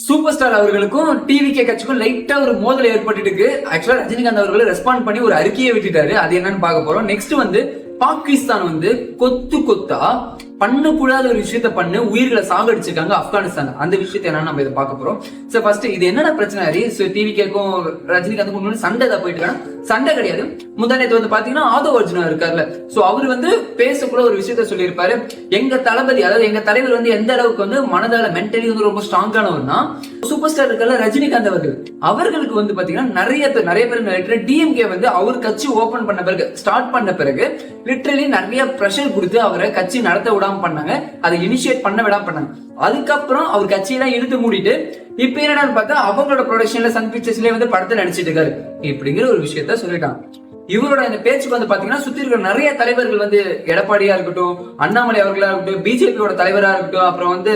Super star அவர்களுக்கும் TVK கட்சிக்கும் லைட்டா ஒரு மோதல் ஏற்பட்டு இருக்கு. ஆக்சுவலா ரஜினிகாந்த் அவர்கள் ரெஸ்பாண்ட் பண்ணி ஒரு அறிக்கையை விட்டுட்டாரு. அது என்னன்னு பார்க்க போறோம். நெக்ஸ்ட் வந்து பாகிஸ்தான் வந்து கொத்து கொத்தா பண்ணக்கூடாத ஒரு விஷயத்த பண்ணு உயிர்களை சாகடிச்சிருக்காங்க ஆப்கானிஸ்தான். அந்த விஷயத்தை என்னன்னு நம்ம இதை பார்க்க போறோம். சோ ஃபர்ஸ்ட் இது என்னென்ன பிரச்சனை டிவிகேக்கும் ரஜினிகாந்துக்கும் சண்டை தான் போயிட்டு இருக்காங்க. சண்டை கிடையாது. முந்தானத்து வந்து பாத்தீங்கன்னா ஆதவ் அர்ஜுனா இருக்காருல்ல, சோ அவர் வந்து பேசக்கூட ஒரு விஷயத்த சொல்லியிருப்பாரு. எங்க தளபதி, அதாவது எங்க தலைவர் வந்து எந்த அளவுக்கு வந்து மனதால மென்டலி வந்து ரொம்ப ஸ்ட்ராங்கானவர்னா, சூப்பர் ஸ்டார் இருக்கார்ல ரஜினிகாந்த் அவர்களுக்கு வந்து பாத்தீங்கன்னா நிறைய பேர் டிஎம்கே வந்து அவர் கட்சி ஓபன் பண்ண பிறகு ஸ்டார்ட் பண்ண பிறகு லிட்டரலி நிறைய பிரஷர் கொடுத்து அவரை கட்சி நடத்த விடாம பண்ணாங்க. அதை இனிஷியேட் பண்ண விடாம பண்ணாங்க. அதுக்கப்புறம் அவர் கட்சியெல்லாம் இழுத்து மூடிட்டு இப்ப என்னன்னு பார்த்தா அவங்களோட ப்ரொடக்ஷன்ல சன் பிக்சர்ஸ்லயே வந்து படத்தை நடிச்சிட்டு இருக்காரு. இப்படிங்கிற ஒரு விஷயத்த சொல்லிட்டாங்க. இவரோட இந்த பேச்சுக்கு வந்து பாத்தீங்கன்னா சுத்தி இருக்கிற நிறைய தலைவர்கள் வந்து எடப்பாடியா இருக்கட்டும், அண்ணாமலை அவர்களா இருக்கட்டும், பிஜேபியோட தலைவரா இருக்கட்டும், அப்புறம் வந்து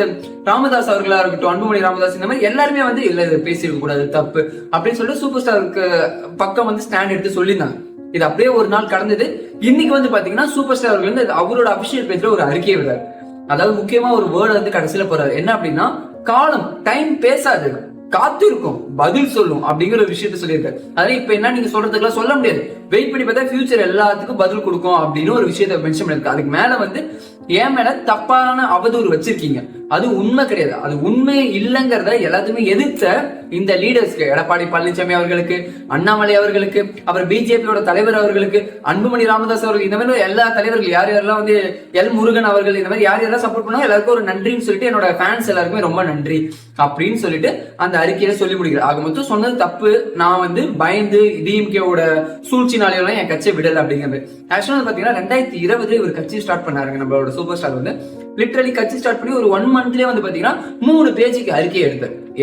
ராமதாஸ் அவர்களா இருக்கட்டும், அன்புமணி ராமதாஸ், இந்த மாதிரி எல்லாருமே வந்து இல்ல இது பேசியிருக்க கூடாது, தப்பு அப்படின்னு சொல்லிட்டு சூப்பர் ஸ்டாருக்கு பக்கம் வந்து ஸ்டாண்ட் எடுத்து சொல்லியிருந்தாங்க. இது அப்படியே ஒரு நாள் கடந்தது. இன்னைக்கு வந்து பாத்தீங்கன்னா சூப்பர் ஸ்டார் அவர்கள் வந்து அவரோட அபிஷியல் பேஜ்ல ஒரு அறிக்கையை விடுறாரு. அதாவது முக்கியமா ஒரு வேர்டு வந்து கடைசியில போறாரு. என்ன அப்படின்னா, காலம் டைம் பேசாது, காத்திருக்கும், பதில் சொல்லும் அப்படிங்கிற ஒரு விஷயத்த சொல்லியிருக்காரு. அதாவது இப்ப என்ன நீங்க சொல்றதுக்குலாம் சொல்ல முடியாது, வெயிட் பண்ணி பார்த்தா ஃபியூச்சர் எல்லாத்துக்கும் பதில் கொடுக்கும் அப்படின்னு ஒரு விஷயத்த மென்ஷன் பண்ணிருக்கு. அதுக்கு மேல வந்து என் மேல தப்பான அவதூறு வச்சிருக்கீங்க, அது உண்மை கிடையாது, அது உண்மை இல்லைங்கிறத எல்லாத்துமே எதிர்த்த இந்த லீடர்ஸ்க்கு, எடப்பாடி பழனிசாமி அவர்களுக்கு, அண்ணாமலை அவர்களுக்கு, அப்புறம் பிஜேபியோட தலைவர் அவர்களுக்கு, அன்புமணி ராமதாஸ் அவர்கள், இந்த மாதிரி எல்லா தலைவர்கள் யார் யாரெல்லாம் வந்து எல் முருகன் அவர்கள், இந்த மாதிரி யார் யாரெல்லாம் சப்போர்ட் பண்ணாங்க எல்லாருக்கும் ஒரு நன்றின்னு சொல்லிட்டு என்னோட ஃபேன்ஸ் எல்லாருக்குமே ரொம்ப நன்றி அப்படின்னு சொல்லிட்டு அந்த அறிக்கையில சொல்லி முடிக்கிறேன். ஆக மொத்தம் சொன்னது தப்பு, நான் வந்து பயந்து டிஎம்கேவோட சூழ்ச்சினாலையெல்லாம் என் கட்சியை விடல அப்படிங்கிறது. ஆக்சுவலா பாத்தீங்கன்னா 2020 இவர் கட்சி ஸ்டார்ட் பண்ணாருங்க. நம்மளோட சூப்பர் ஸ்டார் வந்து லிட்டரலி கட்சி ஸ்டார்ட் பண்ணி ஒரு 1 மந்த்லயே வந்து பாத்தீங்கன்னா 3 பேஜுக்கு அறிக்கை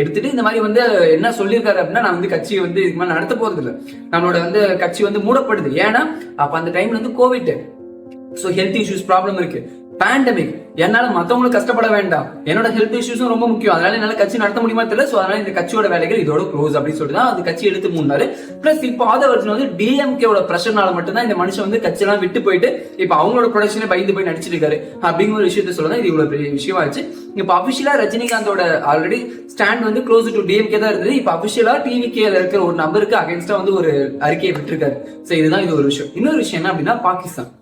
எடுத்துட்டு இந்த மாதிரி வந்து என்ன சொல்லியிருக்காரு அப்படின்னா, நான் வந்து கட்சி வந்து இதுக்கு மேல நடத்த போறது இல்லை, நம்மளோட வந்து கட்சி வந்து மூடப்படுது. ஏன்னா அப்ப அந்த டைம்ல வந்து Covid, so health issues problem இருக்கு, பேண்டமிக், என்னால மத்தவங்களுக்கு கஷ்டப்பட வேண்டாம், என்னோட ஹெல்த் இஷ்யூஸும் ரொம்ப முக்கியம், அதனால என்னால கட்சி நடத்த முடியுமா தெரியல, சோ அதனால இந்த கட்சியோட வேலைகள் இதோட க்ளோஸ் அப்படின்னு சொல்லிட்டு தான் அந்த கட்சி எடுத்து மூணாரு. பிளஸ் இப்போ ஆதவ் அர்ஜுனா வந்து டிஎம்கேவோட பிரஷர்னால மட்டும்தான் இந்த மனுஷன் வந்து கட்சியெல்லாம் விட்டு போயிட்டு இப்ப அவங்களோட ப்ரொடக்ஷனே பயந்து போய் நடிச்சிட்டு இருக்காரு அப்படிங்கிற ஒரு விஷயத்த சொல்லதான் இது இவ்வளவு பெரிய விஷயம் ஆச்சு. இப்ப அபிஷியலா ரஜினிகாந்தோட ஆல்ரெடி ஸ்டாண்ட் வந்து க்ளோஸ் டு டிஎம்கே தான் இருந்தது. இப்ப அபிஷியலா டிவிகேல இருக்கிற ஒரு நபருக்கு அகைன்ஸ்டா வந்து ஒரு அறிக்கையை விட்டுருக்காரு. சோ இதுதான் இது ஒரு விஷயம். இன்னொரு விஷயம் என்ன அப்படின்னா, பாகிஸ்தான்.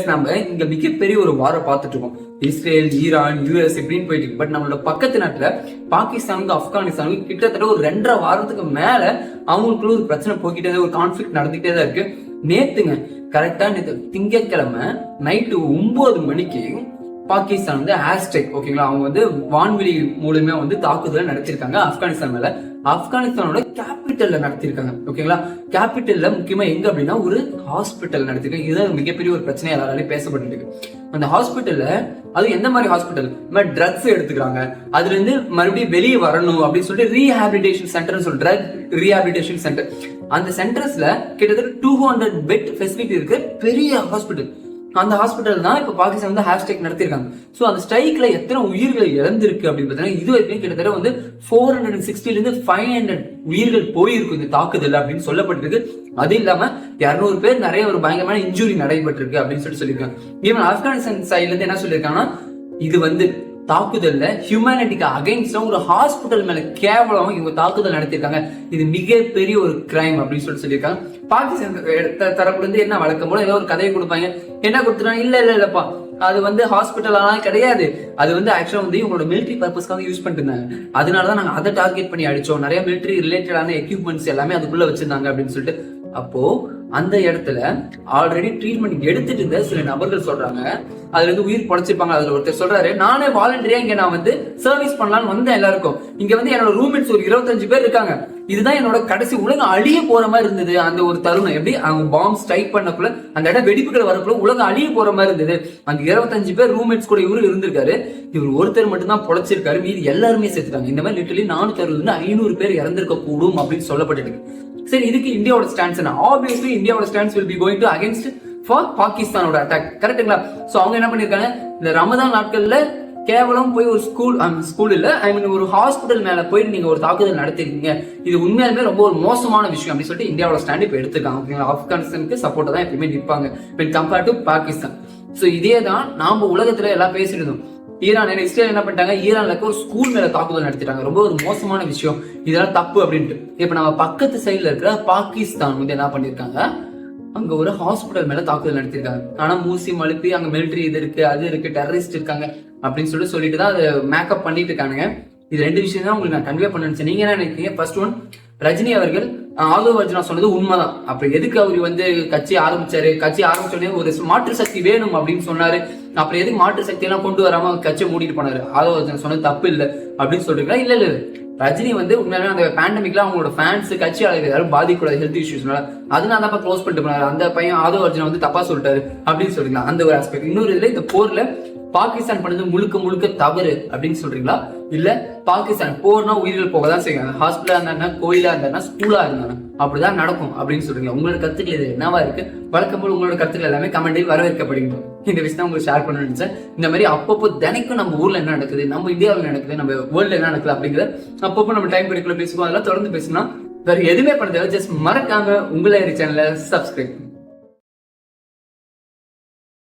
நம்ம இங்க மிகப்பெரிய ஒரு வாரம் பார்த்துட்டு இருக்கோம். இஸ்ரேல், ஈரான், யூஎஸ் இப்படின்னு போயிட்டு இருக்கு. பட் நம்மளோட பக்கத்து நாட்டுல பாகிஸ்தானுக்கு ஆப்கானிஸ்தானுக்கு கிட்டத்தட்ட ஒரு 2.5 வாரத்துக்கு மேல அவங்களுக்குள்ள ஒரு பிரச்சனை போய்கிட்டே, ஒரு கான்ஃபிளிக்ட் நடந்துகிட்டே தான் இருக்கு. நேத்துங்க கரெக்டா திங்கட்கிழமை நைட்டு 9 மணிக்கு பாகிஸ்தான் வந்து ஹேஷ்டேக், ஓகேங்களா, அவங்க வந்து வான்வெளி மூலமே வந்து தாக்குதலை நடத்திருக்காங்க ஆப்கானிஸ்தான் மேல. ஆப்கானிஸ்தானோட கேபிட்டல்ல நடத்திருக்காங்க, ஓகேங்களா. கேபிட்டல்ல முக்கியமா எங்க அப்படின்னா ஒரு ஹாஸ்பிட்டல் நடத்திருக்காங்க. இதுதான் மிகப்பெரிய ஒரு பிரச்சனை எல்லாராலையும் பேசப்பட்டு இருக்கு. அந்த ஹாஸ்பிட்டல்ல அது எந்த மாதிரி ஹாஸ்பிட்டல், ட்ரக்ஸ் எடுத்துக்கிறாங்க, அதுல இருந்து மறுபடியும் வெளியே வரணும் அப்படின்னு சொல்லிட்டு ரீஹாபிலிட்டேஷன் சென்டர் சொல்லி ட்ரக் ரீஹாபிலிட்டேஷன் சென்டர், அந்த சென்டர்ஸ்ல கிட்டத்தட்ட 200 பெட் ஃபெசிலிட்டி இருக்கு, பெரிய ஹாஸ்பிட்டல். அந்த ஹாஸ்பிட்டல் தான் இப்ப பாகிஸ்தான் வந்து ஹேஷ்டேக் நடத்திருக்காங்க. சோ அந்த ஸ்ட்ரைக்ல எத்தனை உயிர்கள் இழந்திருக்கு அப்படின்னு பார்த்தீங்கன்னா, இது வரைக்கும் கிட்டத்தட்ட வந்து 460 இருந்து 500 உயிர்கள் போயிருக்கு இந்த தாக்குதல் அப்படின்னு சொல்லப்பட்டிருக்கு. அது இல்லாம 200 பேர் நிறைய ஒரு பயங்கரமான இன்ஜுரி நடைபெற்றிருக்கு அப்படின்னு சொல்லியிருக்காங்க. ஈவன் ஆப்கானிஸ்தான் சைட்ல இருந்து என்ன சொல்லியிருக்காங்கன்னா, இது வந்து தாக்குதல்ல ஹியூமனிட்டிக்கு அகைன்ஸ்டா ஒரு ஹாஸ்பிட்டல் மேல கேவலம் இவங்க தாக்குதல் நடத்திருக்காங்க, இது மிகப்பெரிய ஒரு கிரைம் அப்படின்னு சொல்லியிருக்காங்க. பாகிஸ்தான் தரப்புல இருந்து என்ன வழக்கம் போல ஏதோ ஒரு கதையை கொடுப்பாங்க. என்ன கொடுத்துட்டாங்க, இல்லப்பா அது வந்து ஹாஸ்பிட்டல் ஆனால் கிடையாது, அது வந்து ஆக்சுவலா வந்து இவங்களோட மிலிட்டரி பர்பஸ்க்காக யூஸ் பண்ணிட்டு இருந்தாங்க, அதனாலதான் நாங்க அதை டார்கெட் பண்ணி அடிச்சோம், நிறைய மிலிட்டரி ரிலேட்டடான எக்யூப்மெண்ட்ஸ் எல்லாமே அதுக்குள்ள வச்சிருந்தாங்க அப்படின்னு சொல்லிட்டு. அப்போ அந்த இடத்துல ஆல்ரெடி ட்ரீட்மெண்ட் எடுத்துட்டு இருந்த சில நபர்கள் சொல்றாங்க, அதுல இருந்து உயிர் படைச்சிருப்பாங்க. அதுல ஒருத்தர் சொல்றாரு, நானே வாலண்டரியா இங்க நான் வந்து சர்வீஸ் பண்ணலாம்னு வந்தேன், எல்லாருக்கும் இங்க வந்து என்னோட ரூம்மேட்ஸ் ஒரு 25 பேர் இருக்காங்க, இதுதான் என்னோட கடைசி உலகம் அழிய போற மாதிரி இருந்தது. அந்த ஒரு தருணம் எப்படி அவங்க பாம்பு ஸ்ட்ரைக் பண்ணக்குள்ள அந்த இடம் வெடிப்புகள் வரக்குள்ள உலகம் அழிய போற மாதிரி இருந்தது. அந்த 25 பேர் ரூம்மேட்ஸ் கூட இவரு இருந்திருக்காரு, இவர் ஒருத்தர் மட்டும் தான் பொழைச்சிருக்காரு, மீது எல்லாருமே சேர்த்துட்டாங்க. இந்த மாதிரி லிட்டரலி 460 500 பேர் இறந்திருக்க கூடும் அப்படின்னு சொல்லப்பட்டு. சரி, இதுக்கு இந்தியாவோட ஸ்டாண்ட்ஸ் என்ன? ஆப்வியஸ்லி இந்தியாவோட stands will be going to against for பாகிஸ்தானோட அட்டாக், கரெக்ட்டுங்களா? சோ அவங்க என்ன பண்ணிருக்காங்க, இந்த ரமதான் நாட்கள்ல கேவலம் போய் ஒரு ஸ்கூல் இல்ல, ஐ மீன் ஒரு ஹாஸ்பிட்டல் மேல போயிட்டு நீங்க ஒரு தாக்குதல் நடத்திருக்கீங்க, இது உண்மையாலுமே ரொம்ப ஒரு மோசமான விஷயம் அப்படின்னு சொல்லிட்டு இந்தியாவோட ஸ்டாண்ட் இப்ப எடுத்துருக்காங்க, ஓகேங்களா. ஆப்கானிஸ்தானுக்கு சப்போர்ட்டா தான் எப்பயுமே நிற்பாங்க when compared to Pakistan. So இதே தான் நாம உலகத்துல எல்லாம் பேசிட்டு இருந்தோம். ஈரான் நெக்ஸ்ட் என்ன பண்ணிட்டாங்க, ஈரான்ல இருக்க ஒரு ஸ்கூல் மேல தாக்குதல் நடத்திட்டாங்க. ரொம்ப ஒரு மோசமான விஷயம், இதெல்லாம் தப்பு அப்படின்ட்டு. இப்ப நம்ம பக்கத்து சைடுல இருக்கிற பாகிஸ்தான் வந்து என்ன பண்ணிருக்காங்க, அங்க ஒரு ஹாஸ்பிட்டல் மேல தாக்குதல் நடத்திருக்காங்க. ஆனா மூசி மழுப்பி அங்க மிலிட்டரி இது இருக்கு, அது இருக்கு, டெரரிஸ்ட் இருக்காங்க அப்படின்னு சொல்லிட்டு தான் அதை மேக்கப் பண்ணிட்டு இருக்கானுங்க. இது ரெண்டு விஷயம் தான் உங்களுக்கு நான் கன்வே பண்ண நினைச்சேன். நீங்க என்ன நினைக்கிறீங்க? ஃபர்ஸ்ட் ஒன், ரஜினி அவர்கள் ஆதவ அர்ஜுனா சொன்னது உண்மைதான். அப்புறம் எதுக்கு அவர் வந்து கட்சி ஆரம்பிச்சாரு, கட்சி ஆரம்பிச்சோடனே ஒரு மாற்று சக்தி வேணும் அப்படின்னு சொன்னாரு, அப்புறம் எதுக்கு மாற்று சக்தி எல்லாம் கொண்டு வராம கட்சியை மூடிட்டு போனாரு? ஆதவ அர்ஜுனா சொன்னது தப்பு இல்லை அப்படின்னு சொல்றீங்களா? இல்ல இல்ல, ரஜினி வந்து உண்மையாவே அந்த பேண்டமிக்ல அவங்களோட ஃபேன்ஸ் கட்சியாளர்கள் யாரும் பாதிக்கூடாது ஹெல்த் இஷ்யூஸ்னால, அதனால தான் க்ளோஸ் பண்ணிட்டு போனாரு, அந்த பையன் ஆதவ அர்ஜுனா வந்து தப்பா சொல்லிட்டாரு அப்படின்னு சொல்றீங்களா? அந்த ஒரு ஆஸ்பெக்ட். இன்னொரு இதுல இந்த போர்ல பாகிஸ்தான் பண்ணது முழுக்க முழுக்க தவறு அப்படின்னு சொல்றீங்களா? இல்ல பாகிஸ்தான் போர்னா உயிர்கள் போக தான் செய்வாங்க, ஹாஸ்பிட்டலா இருந்தாங்கன்னா, கோயிலா இருந்தாங்கன்னா, ஸ்கூலா இருந்தாங்க, அப்படிதான் நடக்கும் அப்படின்னு சொல்றீங்க. உங்களோட கருத்துக்கள் இது என்னவா இருக்கு? வழக்கம் போல் உங்களோட கருத்துக்கள் எல்லாமே கமெண்டில் வரவேற்கப்படுகின்றோம். இந்த விஷயம் உங்களுக்கு ஷேர் பண்ணணும்னு நினைச்சேன். இந்த மாதிரி அப்பப்போ தினைக்கும் நம்ம ஊர்ல என்ன நடக்குது, நம்ம இந்தியாவில் நடக்குது, நம்ம வேர்ல்ட்ல என்ன நடக்குது அப்படிங்கிறத அப்பப்போ நம்ம டைம் படிக்கல பேசுவோம். அதெல்லாம் தொடர்ந்து பேசணும். வேற எதுவுமே பண்ண தேவை, ஜஸ்ட் மறக்காம உங்களை சேனலை சப்ஸ்கிரைப்